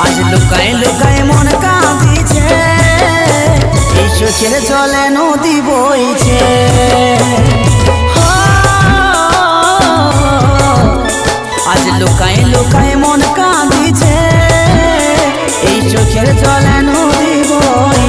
আজ লুকায় লুকায় মন কাঁদিছে, এই চোখের জলে নদী বইছে। আজ লুকায় লুকায় মন কাঁদিছে, এই চোখের জলে নদী বইছে।